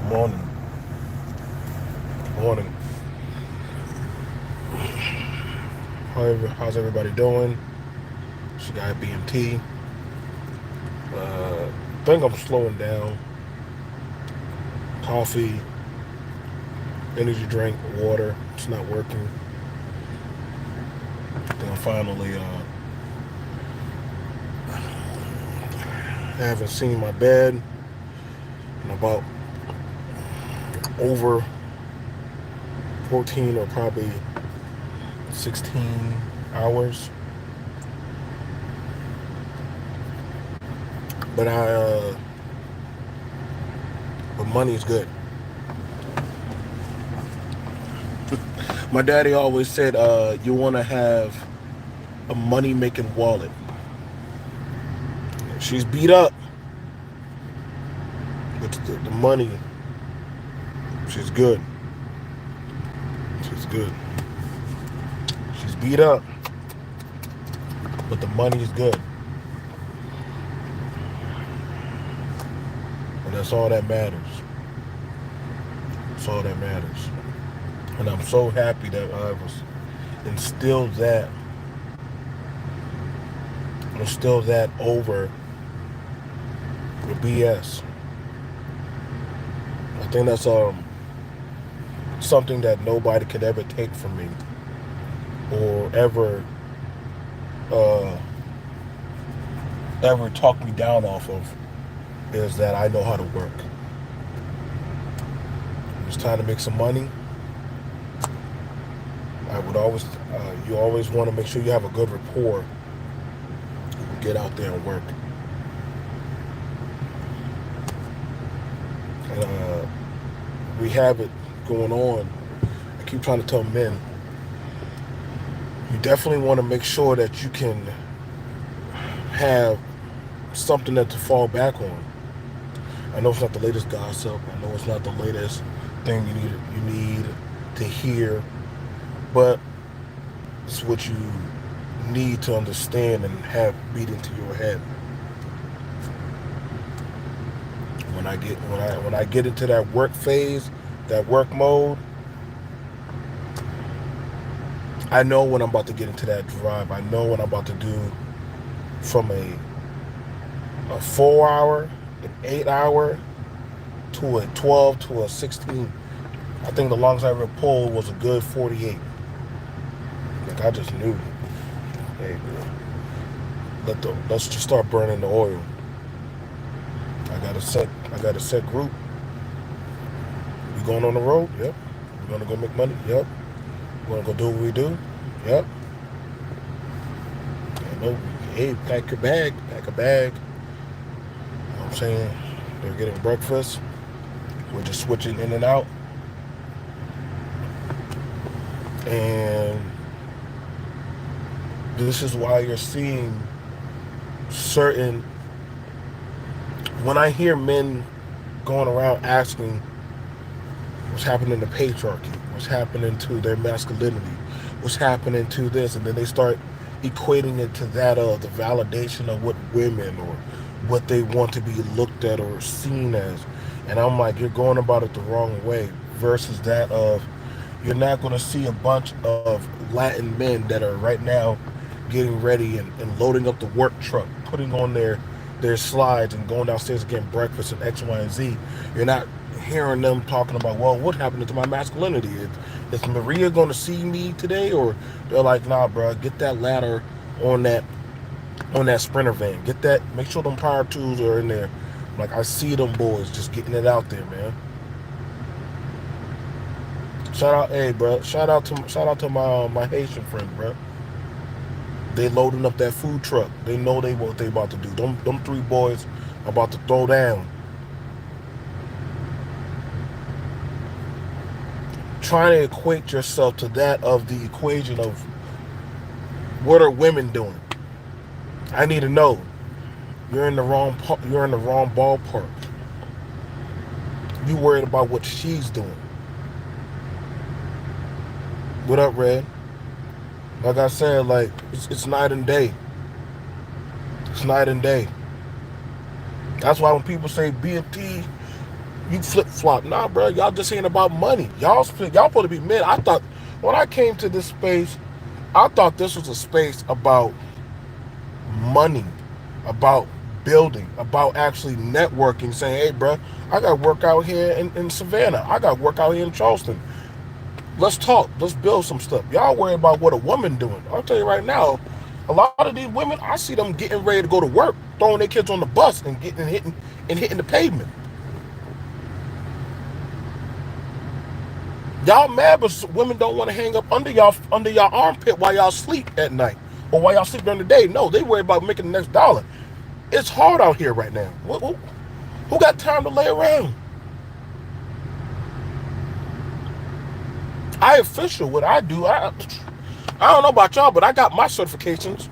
Morning. Morning. How's everybody doing? She got B.M.T. I think I'm slowing down. Coffee, energy drink, water. It's not working. Then I finally haven't seen my bed in about over 14 or probably 16 hours. But but money is good. My daddy always said, you want to have a money making wallet. She's beat up, but the money, she's good. She's good. She's beat up, but the money is good. And that's all that matters. That's all that matters. And I'm so happy that I was instilled that over the BS. I think that's something that nobody could ever take from me or uh, ever talk me down off of, is that I know how to work. It's time to make some money. I would always, you always want to make sure you have a good rapport. You can get out there and work. And we have it going on. I keep trying to tell men, you definitely want to make sure that you can have something to fall back on. I know it's not the latest gossip. I know it's not the latest thing you need to hear, but it's what you need to understand and have beat into your head. When I get into that work phase, that work mode, I know when I'm about to get into that drive. I know what I'm about to do from a 4 hour, an 8 hour, to a 12 to a 16. I think the longest I ever pulled was a good 48. Like, I just knew, hey, let's just start burning the oil. I got a set group. We going on the road? Yep. We're gonna go make money? Yep. We're gonna go do what we do? Yep. You know, hey, pack a bag. You know what I'm saying? They're getting breakfast. We're just switching in and out. And this is why you're seeing certain, when I hear men going around asking what's happening to patriarchy, what's happening to their masculinity, what's happening to this, and then they start equating it to that of the validation of what women or what they want to be looked at or seen as. And I'm like, you're going about it the wrong way, versus that of, you're not going to see a bunch of Latin men that are right now getting ready and loading up the work truck, putting on their slides and going downstairs and getting breakfast and X, Y, and Z. You're not hearing them talking about, well, what happened to my masculinity? Is Maria going to see me today? Or they're like, nah, bro, get that ladder on that sprinter van. Get that, make sure them power tools are in there. Like, I see them boys just getting it out there, man. Shout out, hey, bro. Shout out to my Haitian friend, bro. They loading up that food truck. They know what they about to do. Them three boys are about to throw down. Trying to equate yourself to that of the equation of what are women doing. I need to know. You're in the wrong ballpark. You worried about what she's doing. What up, Red? Like I said, like, it's night and day. It's night and day. That's why when people say B.M.T, You flip flop. Nah, bro. Y'all just ain't about money. Y'all supposed to be men. I thought when I came to this space, I thought this was a space about money, about building, about actually networking. Saying, hey, bro, I got work out here in Savannah. I got work out here in Charleston. Let's talk. Let's build some stuff. Y'all worry about what a woman doing. I'll tell you right now, a lot of these women, I see them getting ready to go to work, throwing their kids on the bus and hitting the pavement. Y'all mad, but women don't want to hang up under y'all armpit while y'all sleep at night or while y'all sleep during the day. No, they worry about making the next dollar. It's hard out here right now. Who got time to lay around? I official what I do. I don't know about y'all, but I got my certifications.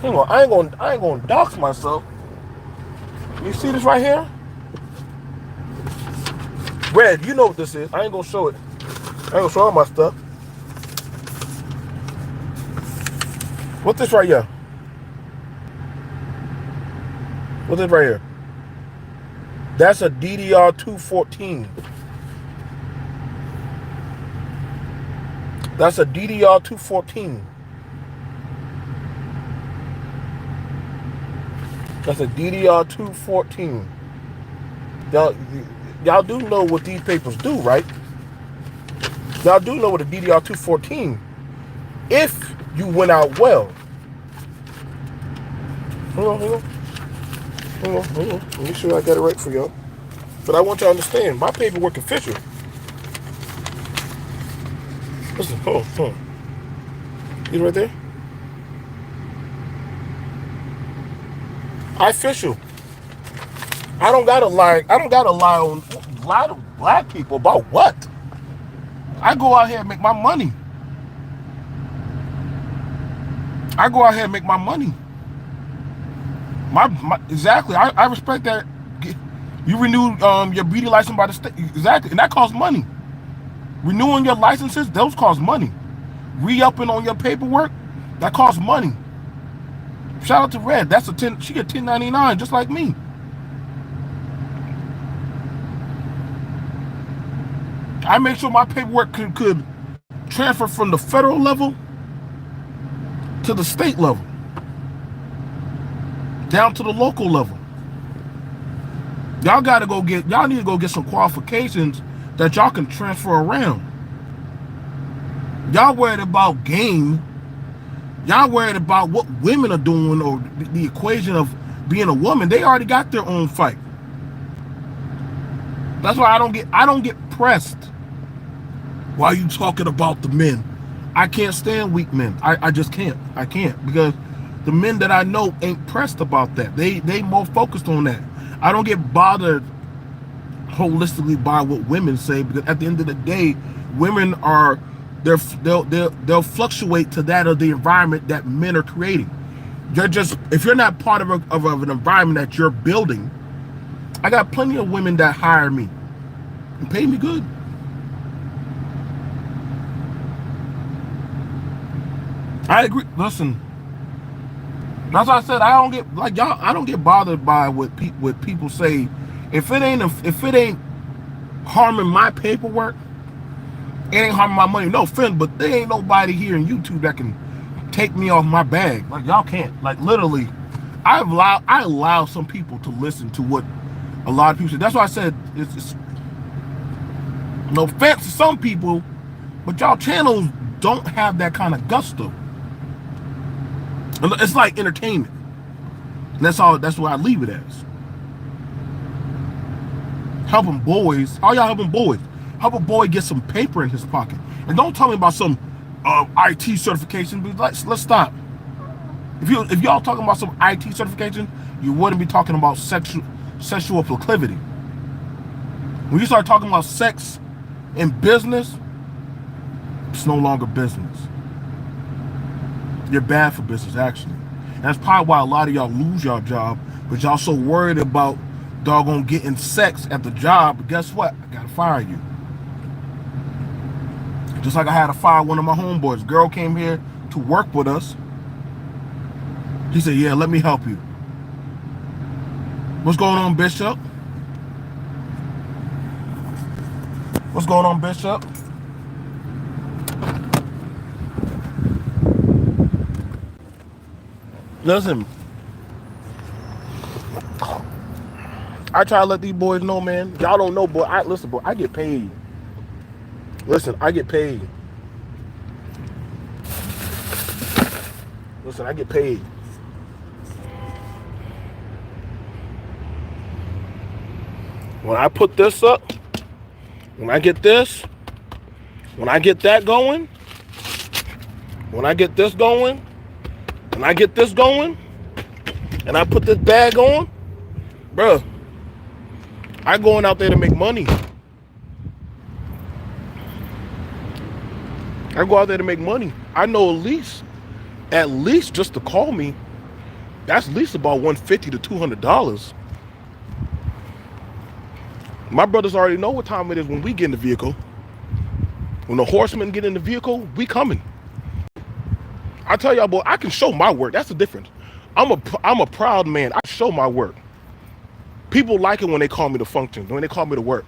Hang on, I ain't gonna dox myself. You see this right here? Red, you know what this is. I ain't gonna show it. I ain't gonna show all my stuff. What's this right here? What's this right here? That's a DDR 214. That's a DDR 214. That's a DDR 214. Y'all do know what these papers do, right? Y'all do know what a DDR 214. If you went out well. Hang on. Let me sure I got it right for y'all. But I want y'all to understand, my paperwork official. Listen, hold on. You right there? I official. I don't gotta lie to black people about what? I go out here and make my money. Exactly. I respect that. You renew your beauty license by the state. Exactly. And that costs money. Renewing your licenses, those cost money. Re-upping on your paperwork, that costs money. Shout out to Red. That's she get 1099 just like me. I make sure my paperwork could transfer from the federal level to the state level, down to the local level. Y'all need to go get some qualifications that y'all can transfer around. Y'all worried about game. Y'all worried about what women are doing or the equation of being a woman. They already got their own fight. That's why I don't get pressed. Why are you talking about the men? I can't stand weak men. I just can't. I can't, because the men that I know ain't pressed about that. They more focused on that. I don't get bothered holistically by what women say, because at the end of the day, women are they'll fluctuate to that of the environment that men are creating. If you're not part of an environment that you're building, I got plenty of women that hire me and pay me good. I agree. Listen, that's why I said I don't get bothered by what people say. If it ain't harming my paperwork, it ain't harming my money. No offense, but there ain't nobody here in YouTube that can take me off my bag. Like, y'all can't. Like, literally, I allow some people to listen to what a lot of people say. That's why I said it's no offense to some people, but y'all channels don't have that kind of gusto. It's like entertainment. And that's what I leave it as. Helping boys. How y'all helping boys? Help a boy get some paper in his pocket. And don't tell me about some IT certification. Let's stop. If y'all talking about some IT certification, you wouldn't be talking about sexual proclivity. When you start talking about sex in business, it's no longer business. You're bad for business, actually. And that's probably why a lot of y'all lose your job, because y'all so worried about doggone getting sex at the job. But guess what? I gotta fire you. Just like I had to fire one of my homeboys. Girl came here to work with us. He said, yeah, let me help you. What's going on, Bishop? What's going on, Bishop? Listen, I try to let these boys know, man. Y'all don't know, boy. Listen, boy. I get paid. Listen, I get paid. Listen, I get paid. When I put this up, when I get this, when I get that going, when I get this going, when I get this going, and I put this bag on, bruh, I going out there to make money. I go out there to make money. I know at least just to call me, that's at least about $150 to $200. My brothers already know what time it is when we get in the vehicle. When the horsemen get in the vehicle, we coming. I tell y'all, boy, I can show my work. That's the difference. I'm a proud man. I show my work. People like it when they call me to function, when they call me to work.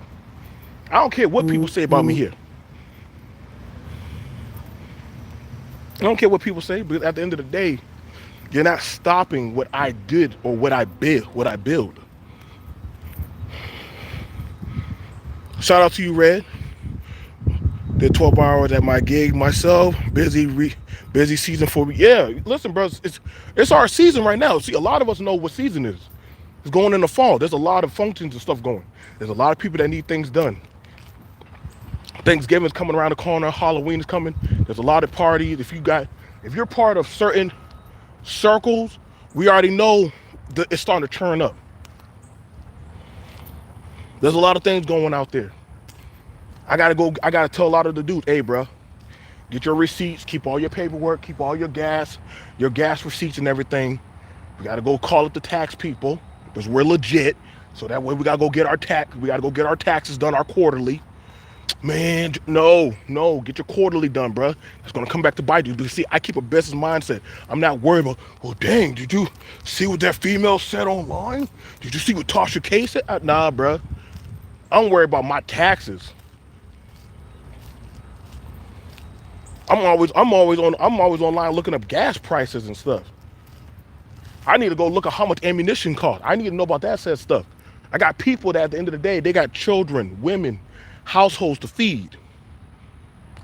I don't care what people say about me here. I don't care what people say, but at the end of the day, you're not stopping what I did or what I build. Shout out to you, Red. Did 12 hours at my gig myself. Busy season for me. Yeah, listen, bro, it's our season right now. See, a lot of us know what season is. It's going in the fall. There's a lot of functions and stuff going. There's a lot of people that need things done. Thanksgiving's coming around the corner. Halloween is coming. There's a lot of parties. If you're part of certain circles, we already know that it's starting to turn up. There's a lot of things going out there. I gotta tell a lot of the dudes, hey, bro, get your receipts, keep all your paperwork, keep all your gas receipts and everything. We gotta go call it the tax people because we're legit. So that way we gotta go get our taxes done, our quarterly. Man, no, get your quarterly done, bro. It's gonna come back to bite you. Because see, I keep a business mindset. I'm not worried about, oh dang, did you see what that female said online? Did you see what Tasha K said? Nah, bro. I'm worried about my taxes. I'm always online looking up gas prices and stuff. I need to go look at how much ammunition costs. I need to know about that said stuff. I got people that at the end of the day, they got children, women, households to feed.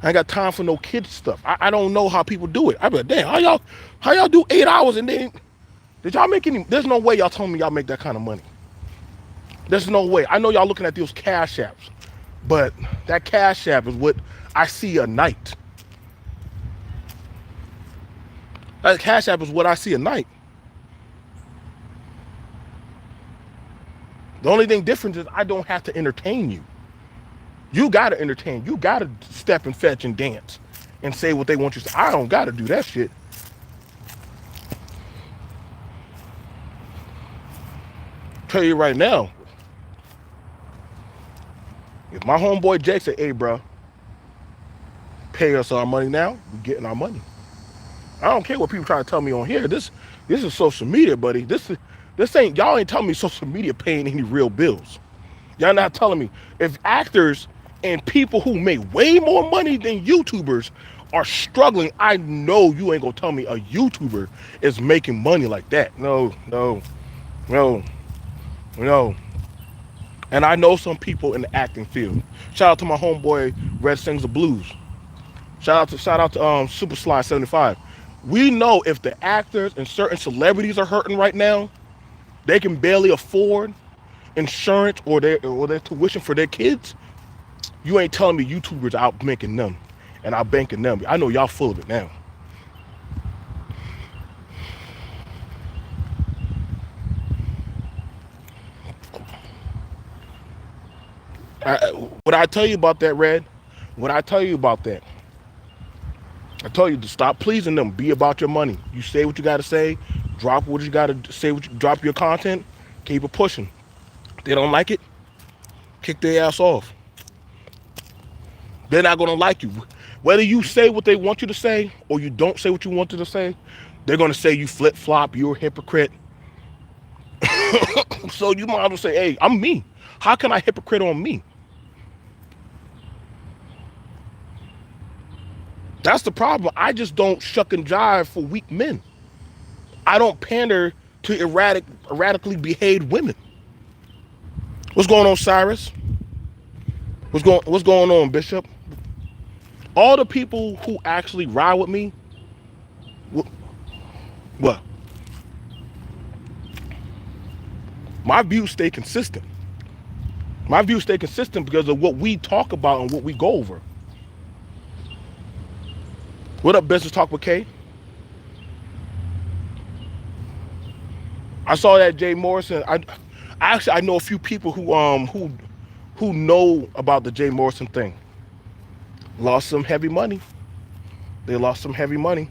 I ain't got time for no kids stuff. I don't know how people do it. I be like, damn, how y'all do 8 hours and then did y'all make any? There's no way y'all telling me y'all make that kind of money. There's no way. I know y'all looking at those cash apps, but that cash app is what I see a night. That cash app is what I see at night. The only thing different is I don't have to entertain you. You gotta entertain. You gotta step and fetch and dance and say what they want you to say. I don't gotta do that shit. Tell you right now, if my homeboy Jake said, hey, bro, pay us our money now, we getting our money. I don't care what people try to tell me on here. This is social media, buddy. Y'all ain't telling me social media paying any real bills. Y'all not telling me. If actors and people who make way more money than YouTubers are struggling, I know you ain't gonna tell me a YouTuber is making money like that. No. And I know some people in the acting field. Shout out to my homeboy Red Sings the Blues. Shout out to Super Slide 75. We know if the actors and certain celebrities are hurting right now, they can barely afford insurance or their tuition for their kids. You ain't telling me YouTubers out making them and out banking them. I know y'all full of it now. What I tell you about that, Red? What I tell you about that? I tell you to stop pleasing them. Be about your money. You say what you got to say. Drop what you got to say. Drop your content. Keep it pushing. If they don't like it, kick their ass off. They're not going to like you. Whether you say what they want you to say or you don't say what you want to say, they're going to say you flip-flop, you're a hypocrite. So you might as well say, hey, I'm me. How can I hypocrite on me? That's the problem. I just don't shuck and jive for weak men. I don't pander to erratically behaved women. What's going on, Cyrus? What's going on, Bishop? All the people who actually ride with me, what? My views stay consistent. My views stay consistent because of what we talk about and what we go over. What up, Business Talk with K? I saw that Jay Morrison. I know a few people who know about the Jay Morrison thing. Lost some heavy money. They lost some heavy money.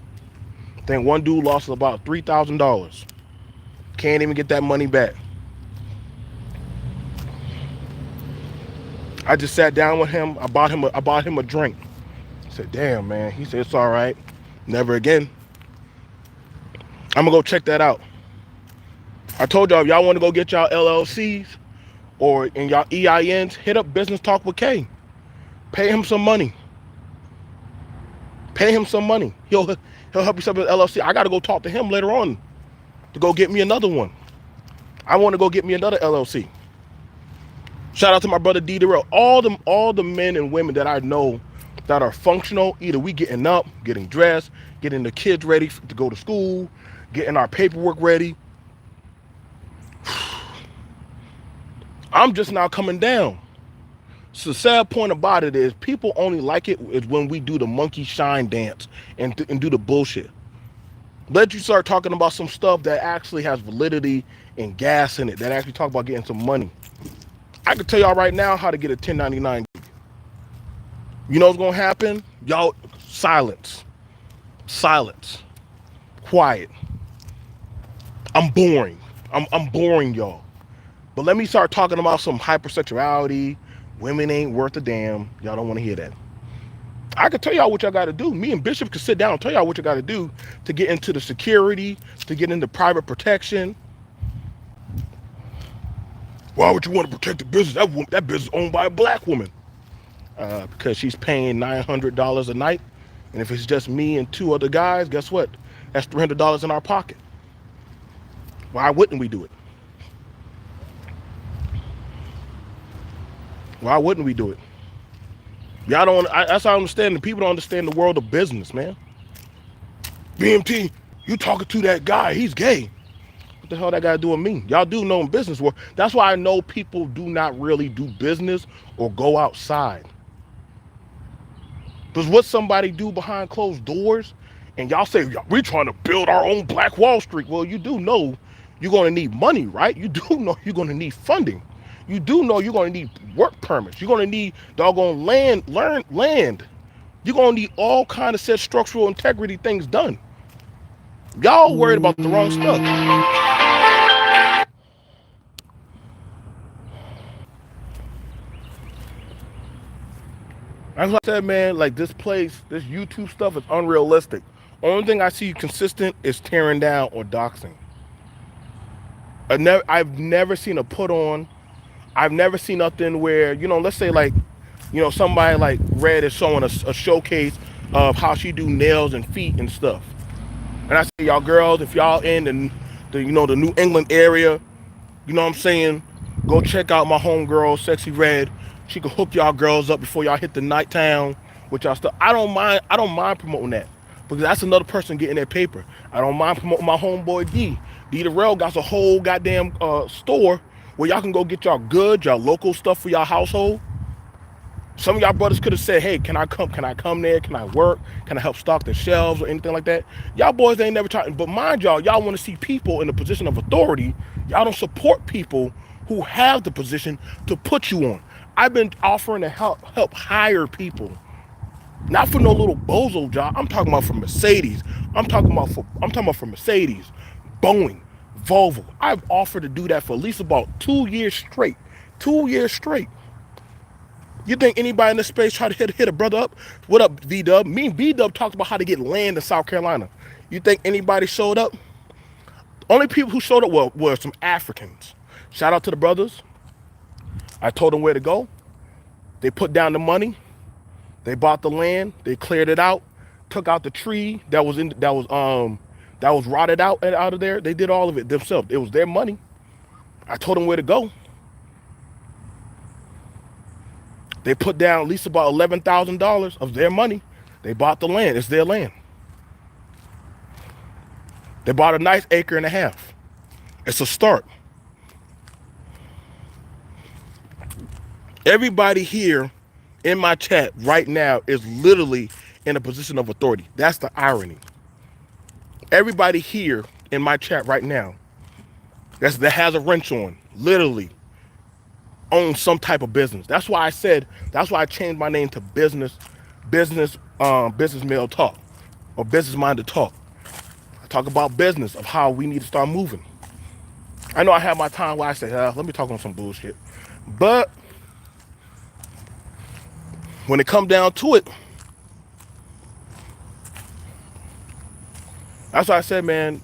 I think one dude lost about $3,000. Can't even get that money back. I just sat down with him. I bought him a drink. I said, "Damn, man." He said, "It's all right. Never again." I'm gonna go check that out. I told y'all, if y'all want to go get y'all LLCs or in y'all EINs, hit up Business Talk with K. Pay him some money. Pay him some money. He'll help you set up an LLC. I gotta go talk to him later on to go get me another one. I want to go get me another LLC. Shout out to my brother D Darrell. All the men and women that I know that are functional, either we getting up, getting dressed, getting the kids ready to go to school, getting our paperwork ready. I'm just now coming down. So the sad point about it is people only like it is when we do the monkey shine dance and do the bullshit. Let you start talking about some stuff that actually has validity and gas in it, that actually talk about getting some money. I can tell y'all right now how to get a 1099. You know what's gonna happen? Y'all, silence. Silence. Quiet. I'm boring. I'm boring y'all. But let me start talking about some hypersexuality. Women ain't worth a damn. Y'all don't want to hear that. I can tell y'all what y'all got to do. Me and Bishop can sit down and tell y'all what you got to do to get into the security, to get into private protection. Why would you want to protect the business? That business is owned by a black woman. Because she's paying $900 a night. And if it's just me and two other guys, guess what? That's $300 in our pocket. Why wouldn't we do it? Why wouldn't we do it? Y'all don't. That's how I understand. The people don't understand the world of business, man. B.M.T, you talking to that guy? He's gay. What the hell that got to do with me? Y'all do know in business world. That's why I know people do not really do business or go outside. Because what somebody do behind closed doors, and y'all say we trying to build our own Black Wall Street. Well, you do know you're going to need money, right? You do know you're going to need funding. You do know you're going to need work permits. You're going to need doggone land. You're going to need all kind of set structural integrity things done. Y'all worried about the wrong stuff. As I said, man, like this place, this YouTube stuff is unrealistic. Only thing I see consistent is tearing down or doxing. I've never seen a put on. I've never seen nothing where, let's say like, somebody like Red is showing a showcase of how she do nails and feet and stuff. And I say, y'all girls, if y'all in the New England area, you know what I'm saying, go check out my homegirl, Sexy Red. She can hook y'all girls up before y'all hit the night town with y'all stuff. I don't mind promoting that. Because that's another person getting their paper. I don't mind promoting my homeboy D. D Darrell got a whole goddamn store where y'all can go get y'all goods, y'all local stuff for y'all household. Some of y'all brothers could have said, hey, can I come there? Can I work? Can I help stock the shelves or anything like that? Y'all boys ain't never tried. But mind y'all want to see people in a position of authority. Y'all don't support people who have the position to put you on. I've been offering to help hire people. Not for no little bozo job. I'm talking about for Mercedes. I'm talking about for Mercedes, Boeing, Volvo. I've offered to do that for at least about 2 years straight. 2 years straight. You think anybody in this space try to hit a brother up? What up, V-Dub? Me and V-Dub talked about how to get land in South Carolina. You think anybody showed up? Only people who showed up were some Africans. Shout out to the brothers. I told them where to go. They put down the money. They bought the land. They cleared it out. took out the tree that was rotted out of there. They did all of it themselves. It was their money. I told them where to go. They put down at least about $11,000 of their money. They bought the land. It's their land. They bought a nice acre and a half. It's a start. Everybody here in my chat right now is literally in a position of authority. That's the irony. Everybody here in my chat right now that has a wrench on, literally owns some type of business. That's why I changed my name to business male talk or business minded talk. I talk about business, of how we need to start moving. I know I have my time where I say, let me talk on some bullshit. But when it comes down to it, that's why I said, man,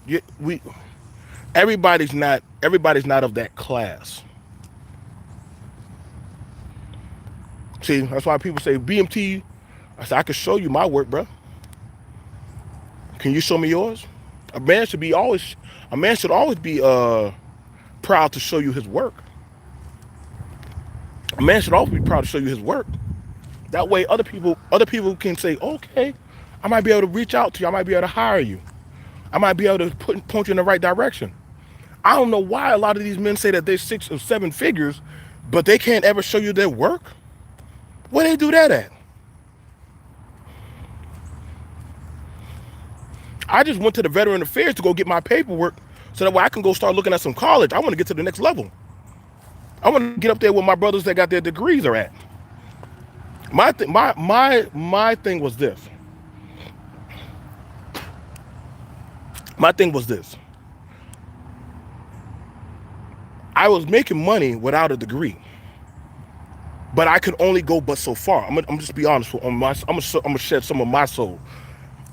everybody's not of that class. See, that's why people say B.M.T. I said, I can show you my work, bro. Can you show me yours? A man should always be proud to show you his work. A man should always be proud to show you his work. That way other people can say, okay, I might be able to reach out to you. I might be able to hire you. I might be able to point you in the right direction. I don't know why a lot of these men say that they're 6 or 7 figures, but they can't ever show you their work. Where they do that at? I just went to the Veteran Affairs to go get my paperwork so that way I can go start looking at some college. I want to get to the next level. I want to get up there where my brothers that got their degrees are at. My thing was this. My thing was this. I was making money without a degree, but I could only go but so far. I'm gonna just be honest. I'm gonna shed some of my soul.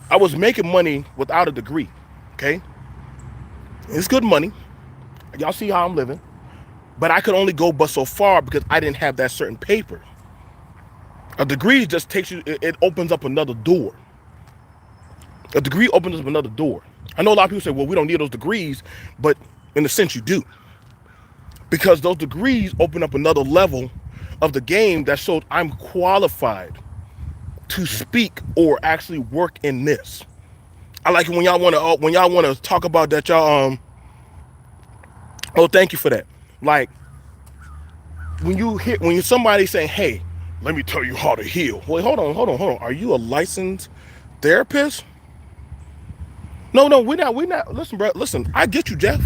I was making money without a degree. Okay, it's good money. Y'all see how I'm living, but I could only go but so far because I didn't have that certain paper. A degree just takes you. It opens up another door. A degree opens up another door. I know a lot of people say, well, we don't need those degrees, but in a sense you do. Because those degrees open up another level of the game that shows I'm qualified to speak or actually work in this. I like it when y'all want to talk about that, y'all. Oh, thank you for that. Like when somebody saying, hey, let me tell you how to heal. Wait, hold on. Are you a licensed therapist? No, we're not. Listen, bro. Listen, I get you, Jeff.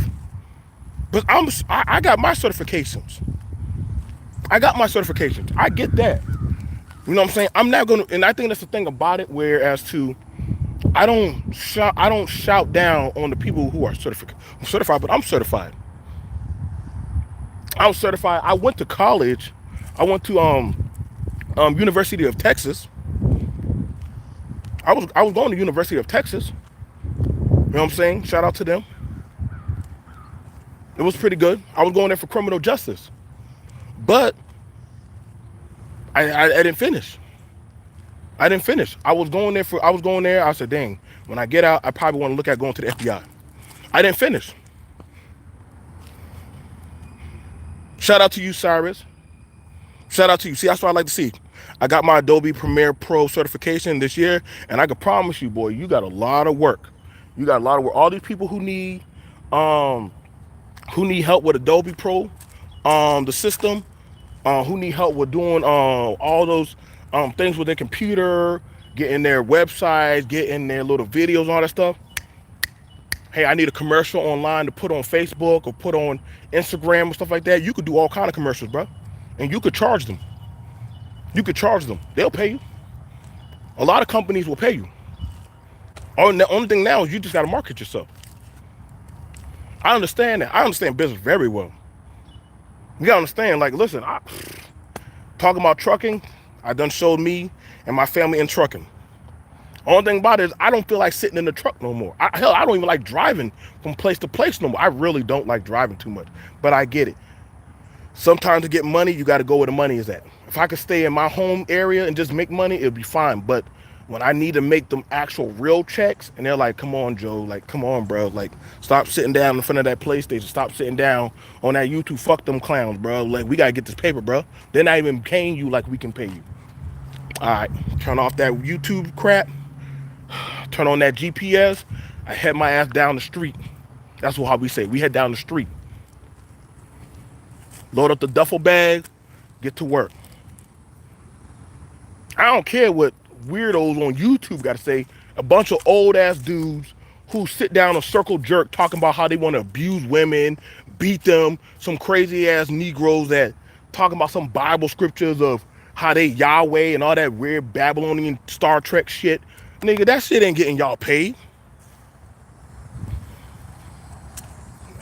But I got my certifications. I get that. You know what I'm saying? I'm not gonna, and I think that's the thing about it. Whereas I don't shout down on the people who are certified, but I'm certified. I was certified. I went to college. I went to University of Texas. I was going to University of Texas. You know what I'm saying? Shout out to them. It was pretty good. I was going there for criminal justice, but I didn't finish. I was going there. I said, dang, when I get out, I probably want to look at going to the FBI. I didn't finish. Shout out to you, Cyrus. Shout out to you. See, that's what I like to see. I got my Adobe Premiere Pro certification this year, and I can promise you, boy, you got a lot of work. All these people who need help with Adobe Pro, the system, who need help with doing all those things with their computer, getting their websites, getting their little videos, and all that stuff. Hey, I need a commercial online to put on Facebook or put on Instagram and stuff like that. You could do all kind of commercials, bro, and you could charge them. They'll pay you. A lot of companies will pay you. The only thing now is you just got to market yourself. I understand that. I understand business very well. You got to understand, like, listen, talking about trucking, I done showed me and my family in trucking. Only thing about it is I don't feel like sitting in the truck no more. I don't even like driving from place to place no more. I really don't like driving too much, but I get it. Sometimes to get money, you got to go where the money is at. If I could stay in my home area and just make money, it'd be fine. But When I need to make them actual real checks, and they're like, come on, Joe, like, come on, bro, like, stop sitting down in front of that PlayStation, stop sitting down on that YouTube, fuck them clowns, bro, like, we gotta get this paper, bro. They're not even paying you like we can pay you. All right, turn off that YouTube crap, turn on that GPS, I head my ass down the street. That's how we say it. We head down the street, load up the duffel bag, get to work. I don't care what weirdos on YouTube got to say. A bunch of old ass dudes who sit down and circle jerk talking about how they want to abuse women, beat them. Some crazy ass Negroes that talking about some Bible scriptures of how they Yahweh and all that weird Babylonian Star Trek shit. Nigga, that shit ain't getting y'all paid.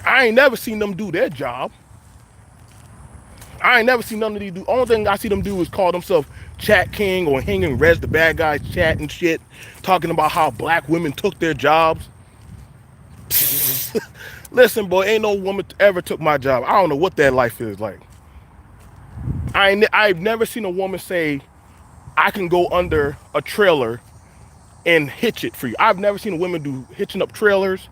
I ain't never seen them do their job. I ain't never seen none of these do. Only thing I see them do is call themselves Chat King or hanging Rez the bad guys chat and shit, talking about how black women took their jobs. Listen, boy, ain't no woman ever took my job. I don't know what that life is like. I've never seen a woman say, I can go under a trailer and hitch it for you. I've never seen a woman do hitching up trailers.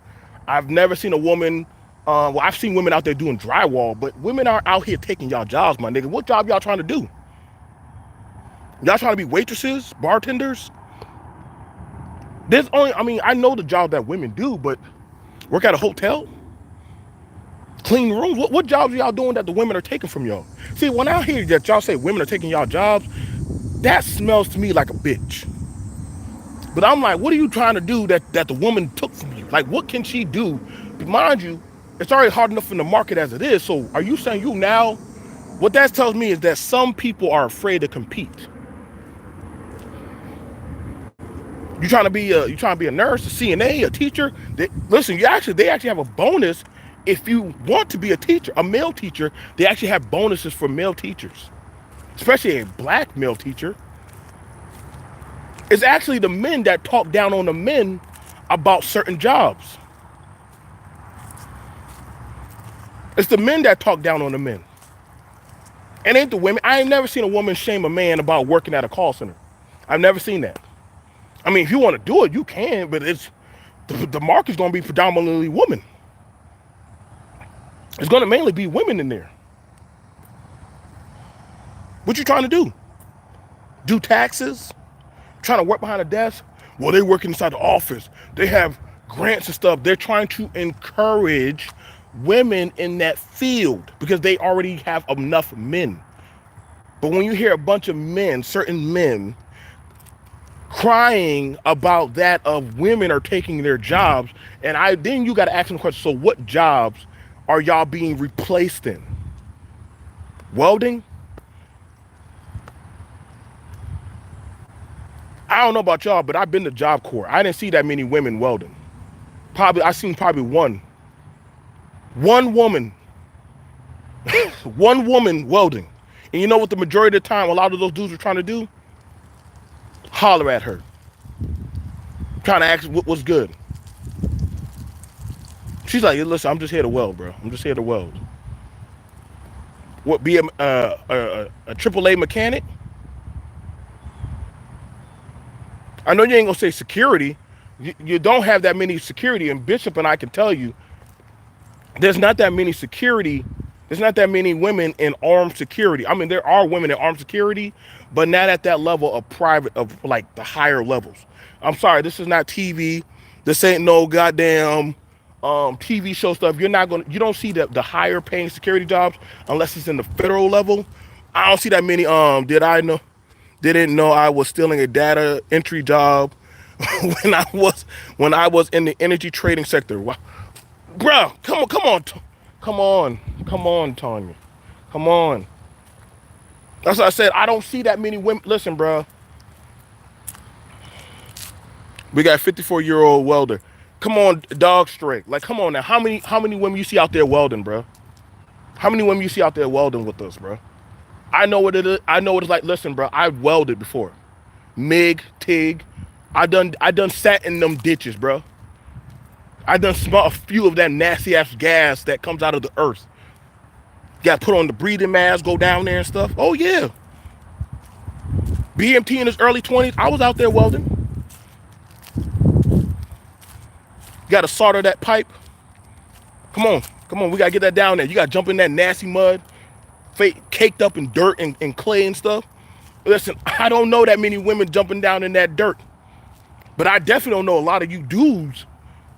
I've never seen a woman, well, I've seen women out there doing drywall, but women are out here taking y'all jobs, my nigga. What job y'all trying to do? Y'all trying to be waitresses, bartenders? There's only, I mean, I know the job that women do, but work at a hotel? Clean rooms? What jobs are y'all doing that the women are taking from y'all? See, when I hear that y'all say women are taking y'all jobs, that smells to me like a bitch. But I'm like, what are you trying to do that the woman took from you? Like, what can she do? Mind you, it's already hard enough in the market as it is. So are you saying you now, what that tells me is that some people are afraid to compete. You trying to be a nurse, a CNA, a teacher? Listen, they actually have a bonus if you want to be a teacher, a male teacher. They actually have bonuses for male teachers, especially a black male teacher. It's actually the men that talk down on the men about certain jobs. It's the men that talk down on the men. It ain't the women. I ain't never seen a woman shame a man about working at a call center. I've never seen that. I mean, if you want to do it, you can, but it's the market's going to be predominantly women. It's going to mainly be women in there. What you trying to do? Do taxes? Trying to work behind a desk? Well, they work inside the office. They have grants and stuff. They're trying to encourage women in that field because they already have enough men. But when you hear a bunch of men, certain men, crying about that of women are taking their jobs, and then you got to ask them the question, so what jobs are y'all being replaced in? Welding? I don't know about y'all, but I've been to Job Corps. I didn't see that many women welding. I seen one woman, one woman welding. And you know what the majority of the time a lot of those dudes were trying to do? Holler at her. Trying to ask what was good. She's like, listen, I'm just here to weld, bro. I'm just here to weld. What, be a AAA mechanic? I know you ain't gonna say security. You don't have that many security, and Bishop and I can tell you, there's not that many security. There's not that many women in armed security. I mean, there are women in armed security, but not at that level of private, of like the higher levels. I'm sorry, this is not TV. This ain't no goddamn TV show stuff. You don't see the higher paying security jobs unless it's in the federal level. I don't see that many. Didn't know I was stealing a data entry job when I was in the energy trading sector. Bro, come on, Tanya, come on. That's what I said. I don't see that many women. Listen, bro. We got a 54-year-old welder. Come on, dog straight. Like, come on now. How many women you see out there welding, bro? How many women you see out there welding with us, bro? I know what it is. I know what it's like. Listen, bro. I've welded before. MIG, TIG. I done sat in them ditches, bro. I done smelled a few of that nasty ass gas that comes out of the earth. Got put on the breathing mask, go down there and stuff. Oh yeah. B.M.T in his early 20s. I was out there welding. got to solder that pipe. Come on, come on. We got to get that down there. You got to jump in that nasty mud, caked up in dirt and clay and stuff. Listen, I don't know that many women jumping down in that dirt. But I definitely don't know a lot of you dudes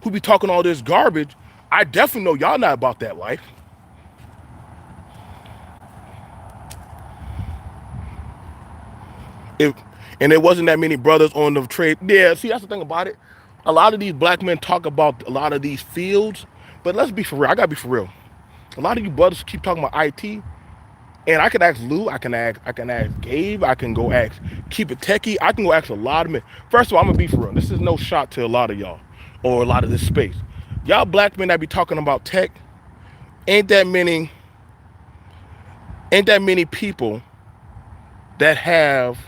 who be talking all this garbage. I definitely know y'all not about that life. And there wasn't that many brothers on the trade. Yeah, see, that's the thing about it. A lot of these black men talk about a lot of these fields, but let's be for real. I gotta be for real. A lot of you brothers keep talking about IT, and I can ask Lou, I can ask Gabe, I can go ask Keep It Techie, I can go ask a lot of men. First of all, I'm gonna be for real. This is no shot to a lot of y'all or a lot of this space. Y'all black men that be talking about tech, ain't that many people that have.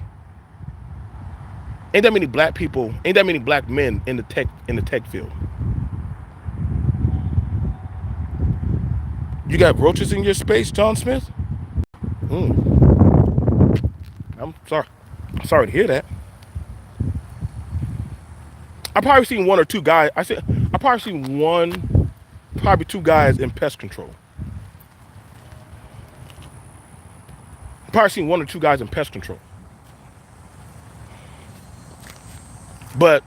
Ain't that many black people, ain't that many black men in the tech field. You got roaches in your space, John Smith? I'm sorry. Sorry to hear that. I probably seen one or two guys. I probably seen one, probably two guys in pest control. Probably seen one or two guys in pest control. But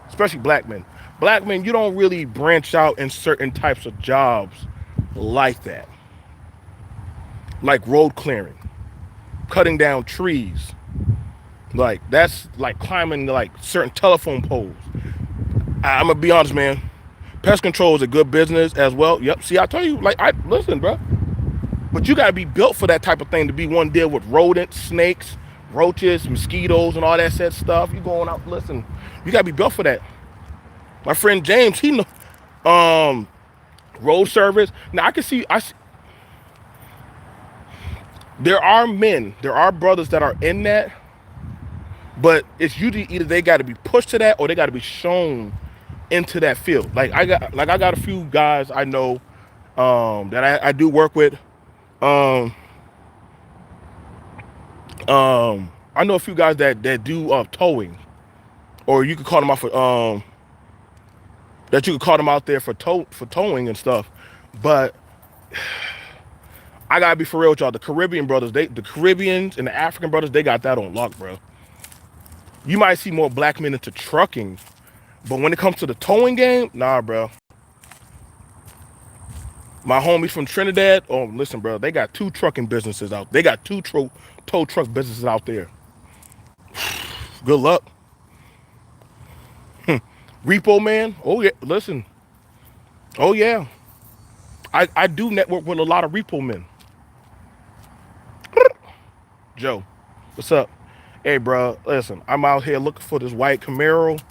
especially black men. Black men, you don't really branch out in certain types of jobs like that. Like road clearing, cutting down trees. Like that's like climbing like certain telephone poles. I'm gonna be honest, man. Pest control is a good business as well. Yep. See, I tell you, like, listen, bro. But you gotta be built for that type of thing to be one deal with rodents, snakes, roaches, mosquitoes, and all that said stuff. You going out, listen. You gotta be built for that. My friend James, he know, road service. Now I can see, there are men, there are brothers that are in that, but it's usually either they got to be pushed to that or they got to be shown into that field. Like I got a few guys I know that I do work with. I know a few guys that do towing, or you could call them out for that you could call them out there for towing and stuff. But I gotta be for real with y'all. The Caribbean brothers, the Caribbeans and the African brothers, they got that on lock, bro. You might see more black men into trucking, but when it comes to the towing game, nah, bro. My homies from Trinidad, oh, listen, bro, they got 2 trucking businesses out. They got 2 tow truck businesses out there. Good luck. Repo man, oh yeah, listen. Oh yeah. I do network with a lot of repo men. Joe, what's up? Hey, bro, listen, I'm out here looking for this white Camaro.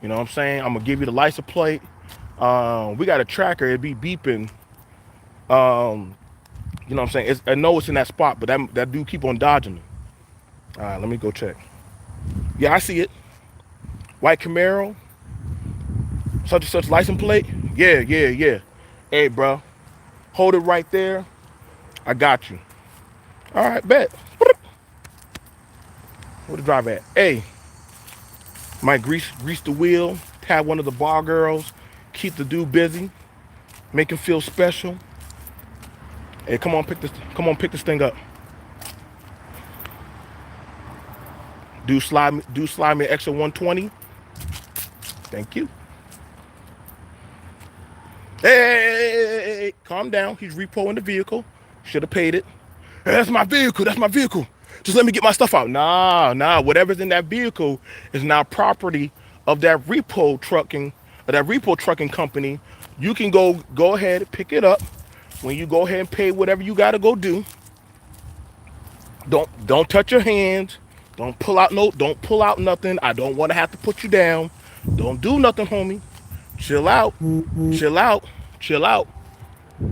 You know what I'm saying? I'm going to give you the license plate. We got a tracker. It be beeping. You know what I'm saying? I know it's in that spot, but that dude keep on dodging me. All right, let me go check. Yeah, I see it. White Camaro. Such and such license plate. Yeah. Hey, bro, hold it right there. I got you. All right, bet. Where the driver at? Hey, might grease the wheel, tap one of the bar girls, keep the dude busy, make him feel special. Hey, come on, pick this thing up. Do slide me an extra 120. Thank you. Hey, calm down. He's repoing the vehicle. Should have paid it. Hey, that's my vehicle. Just let me get my stuff out. Nah. Whatever's in that vehicle is now property of that repo trucking company. You can go ahead and pick it up. When you go ahead and pay whatever you gotta go do. Don't touch your hands. Don't pull out nothing. I don't want to have to put you down. Don't do nothing, homie. Chill out.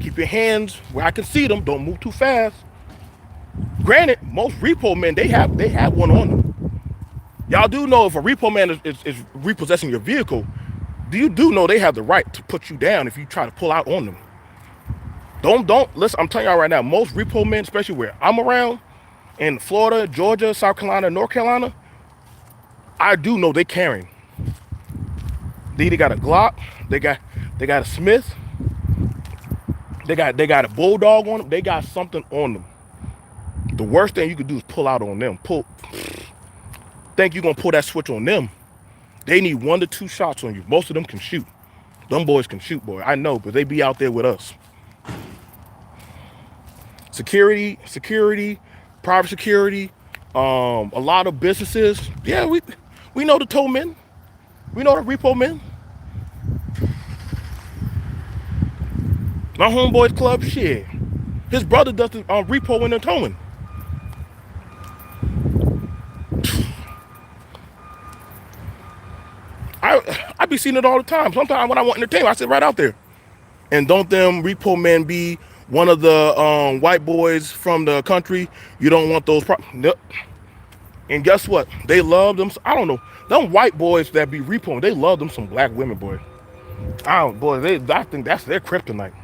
Keep your hands where I can see them. Don't move too fast. Granted, most repo men, they have one on them. Y'all do know if a repo man is repossessing your vehicle, you do know they have the right to put you down if you try to pull out on them. Don't listen. I'm telling y'all right now, most repo men, especially where I'm around, in Florida, Georgia, South Carolina, North Carolina, I do know they carrying. They either got a Glock, they got a Smith, they got a Bulldog on them. They got something on them. The worst thing you could do is pull out on them. Think you gonna pull that switch on them? They need 1 to 2 shots on you. Most of them can shoot. Them boys can shoot, boy. I know, but they be out there with us. Security, private security, a lot of businesses. Yeah, we know the tow men. We know the repo men. My homeboys club, shit. His brother does the repo and the towing. I be seeing it all the time. Sometimes when I want entertainment, I sit right out there. And don't them repo men be one of the white boys from the country? You don't want those. Nope. And guess what? They love them. I don't know. Them white boys that be repoing, they love them some black women, boy. I think that's their kryptonite.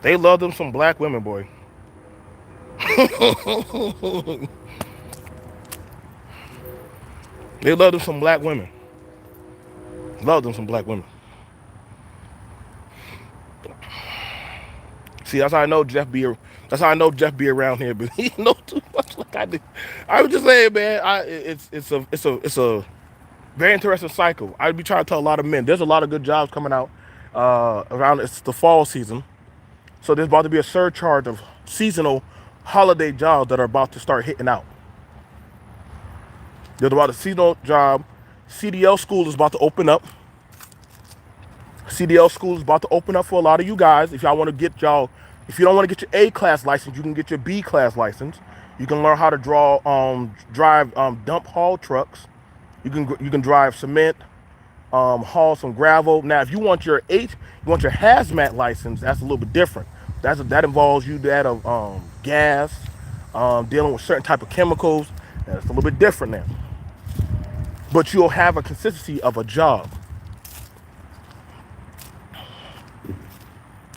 They love them some black women, boy. They love them some black women. Love them some black women. See, that's how I know Jeff be. That's how I know Jeff be around here, but he knows too much like I do. I was just saying, man. It's a very interesting cycle. I'd be trying to tell a lot of men. There's a lot of good jobs coming out around. It's the fall season, so there's about to be a surcharge of seasonal holiday jobs that are about to start hitting out. There's about a seasonal job. CDL school is about to open up. CDL school is about to open up for a lot of you guys. If y'all want to get y'all, if you don't want to get your A class license, you can get your B class license. You can learn how to drive dump haul trucks. You can drive cement, haul some gravel. Now, if you want your hazmat license, that's a little bit different. That involves you that of gas, dealing with certain type of chemicals. That's a little bit different now. But you'll have a consistency of a job.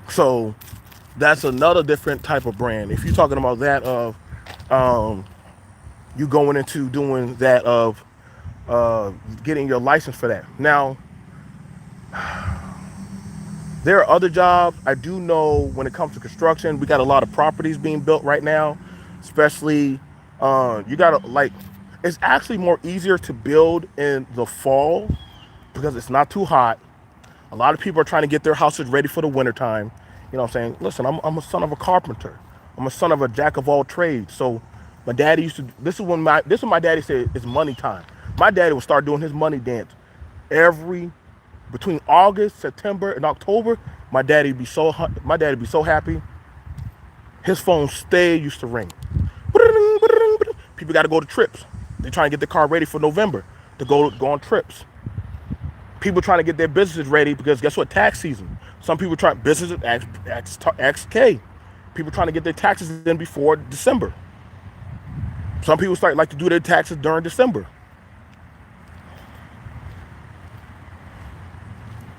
So that's another different type of brand. If you're talking about that of you going into doing that of getting your license for that. Now, there are other jobs. I do know when it comes to construction, we got a lot of properties being built right now, especially you got to like, it's actually more easier to build in the fall because it's not too hot. A lot of people are trying to get their houses ready for the wintertime. You know what I'm saying? Listen, I'm a son of a carpenter. I'm a son of a jack of all trades. So my daddy used to, this is when my daddy said it's money time. My daddy would start doing his money dance between August, September, and October. My daddy would be so happy. His phone used to ring. People got to go to trips. They're trying to get their car ready for November to go on trips. People trying to get their businesses ready because guess what? Tax season. Some people try businesses XK. People trying to get their taxes in before December. Some people like to do their taxes during December.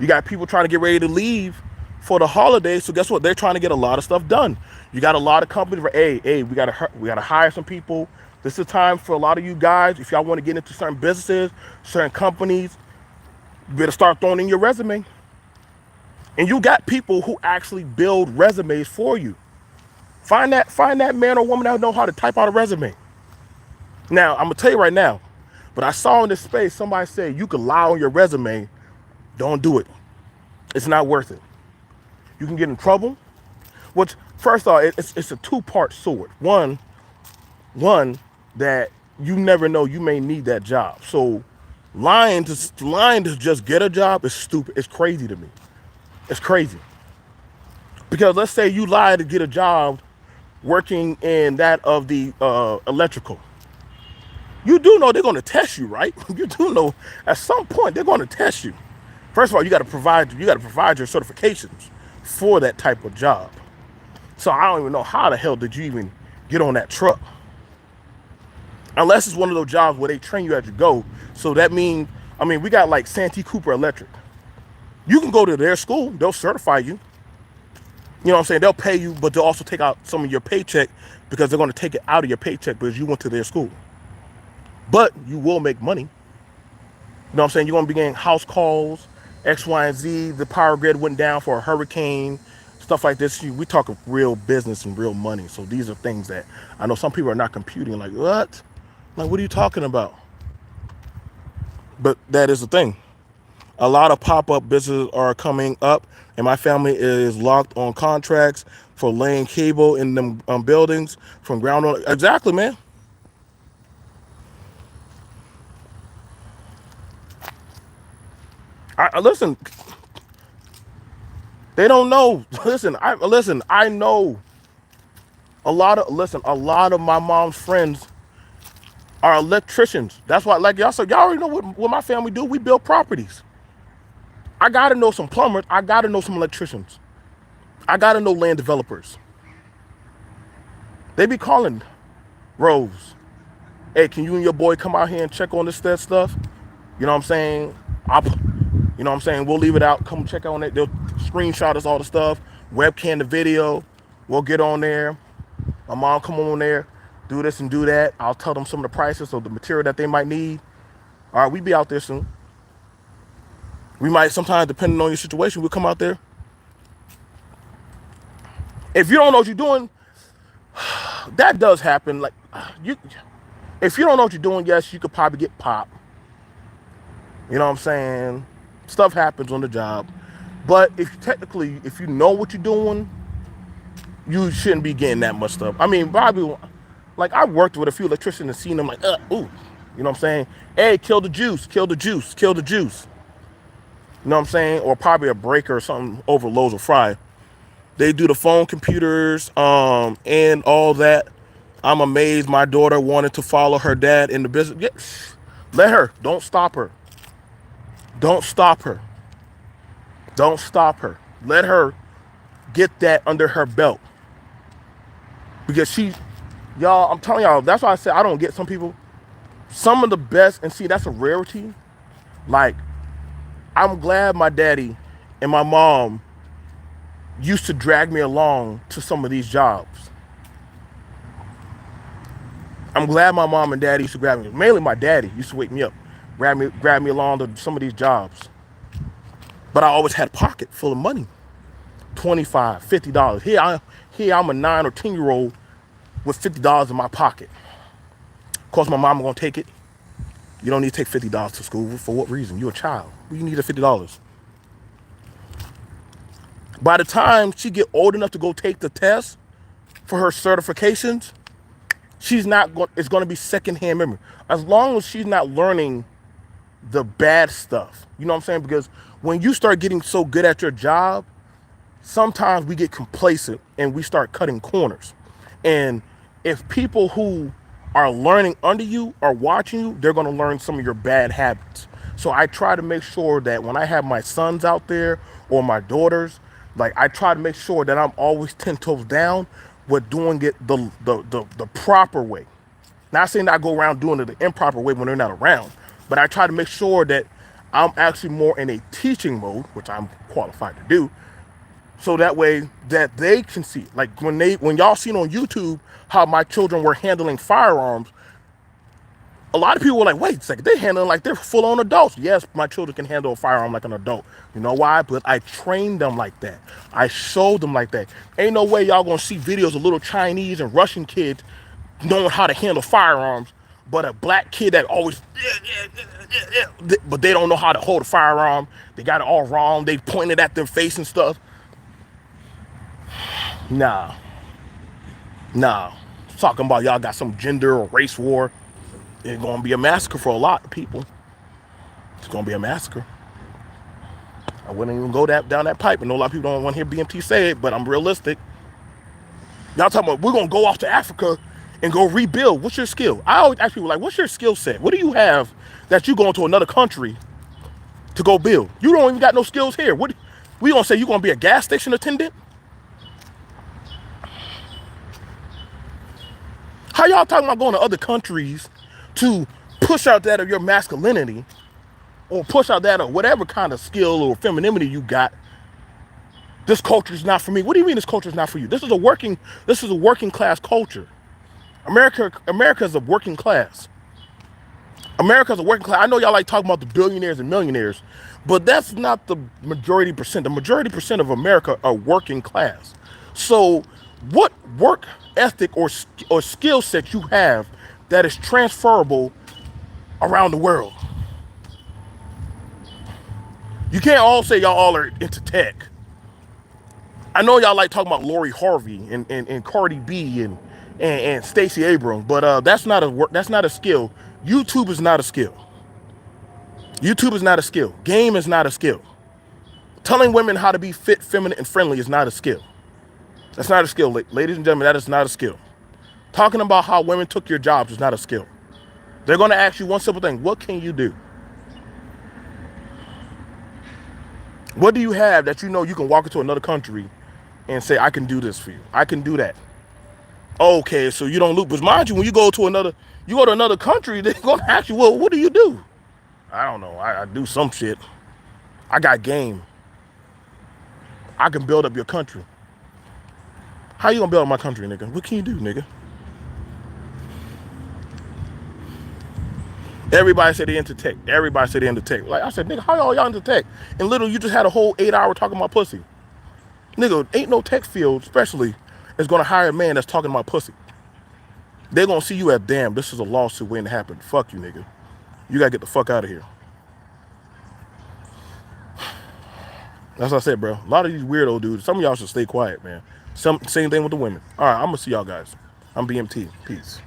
You got people trying to get ready to leave for the holidays. So guess what? They're trying to get a lot of stuff done. You got a lot of companies where, hey, we gotta hire some people. This is time for a lot of you guys. If y'all want to get into certain businesses, certain companies, you better start throwing in your resume. And you got people who actually build resumes for you. Find that man or woman that know how to type out a resume. Now, I'm gonna tell you right now, but I saw in this space somebody say you could lie on your resume. Don't do it. It's not worth it. You can get in trouble. Which, first off, it's a two-part sword. One that you never know you may need that job. So lying to just get a job is stupid. It's crazy to me. It's crazy. Because let's say you lie to get a job working in that of the electrical. You do know they're going to test you, right? You do know at some point they're going to test you. First of all, you got to provide your certifications for that type of job. So I don't even know how the hell did you even get on that truck. Unless it's one of those jobs where they train you as you go. So that means, we got like Santee Cooper Electric. You can go to their school. They'll certify you. You know what I'm saying? They'll pay you, but they'll also take out some of your paycheck because they're going to take it out of your paycheck because you went to their school. But you will make money. You know what I'm saying? You're going to be getting house calls X, Y, and Z. The power grid went down for a hurricane, stuff like this. We talk of real business and real money. So these are things that I know some people are not computing. Like, what? Like, what are you talking about? But that is the thing. A lot of pop-up businesses are coming up, and my family is locked on contracts for laying cable in them buildings from ground on. Exactly, man. I listen. They don't know. Listen. I know a lot of my mom's friends are electricians. That's why, like y'all said, y'all already know what my family do. We build properties. I gotta know some plumbers. I gotta know some electricians. I gotta know land developers. They be calling Rose. Hey, can you and your boy come out here and check on that stuff? You know what I'm saying? You know what I'm saying? We'll leave it out. Come check on it. They'll screenshot us all the stuff, webcam the video. We'll get on there. My mom come on there, do this and do that. I'll tell them some of the prices of the material that they might need. All right, we be out there soon. We might sometimes, depending on your situation, we'll come out there. If you don't know what you're doing, that does happen. Like if you don't know what you're doing, yes, you could probably get popped. You know what I'm saying? Stuff happens on the job. But if you know what you're doing, you shouldn't be getting that much stuff. I mean, probably, like, I worked with a few electricians and seen them like, ooh. You know what I'm saying? Hey, kill the juice, kill the juice, kill the juice. You know what I'm saying? Or probably a breaker or something overloads or fry. They do the phone computers and all that. I'm amazed my daughter wanted to follow her dad in the business. Yeah. Let her. Don't stop her. Don't stop her. Don't stop her. Let her get that under her belt. Because y'all, I'm telling y'all, that's why I said I don't get some people. Some of the best, and see, that's a rarity. Like, I'm glad my daddy and my mom used to drag me along to some of these jobs. I'm glad my mom and daddy used to grab me. Mainly my daddy used to wake me up, grab me along to some of these jobs. But I always had a pocket full of money. $25, $50. Here I'm a 9 or 10-year-old with $50 in my pocket. Of course, my mama gonna take it. You don't need to take $50 to school. For what reason? You're a child. You need the $50. By the time she get old enough to go take the test for her certifications, it's going to be secondhand memory. As long as she's not learning the bad stuff. You know what I'm saying? Because when you start getting so good at your job, sometimes we get complacent and we start cutting corners. And if people who are learning under you are watching you, they're going to learn some of your bad habits. So I try to make sure that when I have my sons out there or my daughters, like, I try to make sure that I'm always 10 toes down with doing it the proper way. Not saying that I go around doing it the improper way when they're not around, but I try to make sure that I'm actually more in a teaching mode, which I'm qualified to do, so that way that they can see. Like, when y'all seen on YouTube how my children were handling firearms, a lot of people were like, wait a second, they're handling like they're full-on adults. Yes, my children can handle a firearm like an adult. You know why? But I trained them like that. I showed them like that. Ain't no way y'all gonna see videos of little Chinese and Russian kids knowing how to handle firearms, but a black kid that always, but they don't know how to hold a firearm. They got it all wrong. They pointed at their face and stuff. Nah. Talking about y'all got some gender or race war. It's gonna be a massacre for a lot of people. It's gonna be a massacre. I wouldn't even go down that pipe. I know a lot of people don't want to hear B.M.T say it, but I'm realistic. Y'all talking about we're gonna go off to Africa and go rebuild. What's your skill? I always ask people, like, what's your skill set? What do you have that you go into another country to go build? You don't even got no skills here. What we gonna say? You gonna be a gas station attendant? How y'all talking about going to other countries to push out that of your masculinity, or push out that of whatever kind of skill or femininity you got? This culture is not for me. What do you mean this culture is not for you? This is a working class culture. America is a working class. America's a working class. I know y'all like talking about the billionaires and millionaires, but that's not the majority percent. The majority percent of America are working class. So, what work ethic or skill set you have that is transferable around the world? You can't all say y'all all are into tech. I know y'all like talking about Lori Harvey and Cardi B and Stacey Abrams, but that's not a work. That's not a skill. YouTube is not a skill. YouTube is not a skill. Game is not a skill. Telling women how to be fit, feminine, and friendly is not a skill. That's not a skill, ladies and gentlemen. That is not a skill. Talking about how women took your jobs is not a skill. They're going to ask you one simple thing: what can you do? What do you have that you know you can walk into another country and say, I can do this for you. I can do that. Okay, so you don't lose. But mind you, when you go to another country, they're gonna ask you, well, what do you do? I don't know. I do some shit. I got game. I can build up your country. How you gonna build up my country, nigga? What can you do, nigga? Everybody said they into tech. Everybody said they into tech. Like I said, nigga, how y'all into tech? And literally, you just had a whole 8 hour talking about pussy. Nigga, ain't no tech field, especially, is gonna hire a man that's talking about pussy. They're gonna see you as, damn, this is a lawsuit waiting to happen. Fuck you, nigga. You gotta get the fuck out of here. That's what I said, bro. A lot of these weirdo dudes, some of y'all should stay quiet, man. Same thing with the women. All right, I'm gonna see y'all guys. I'm B.M.T. Peace.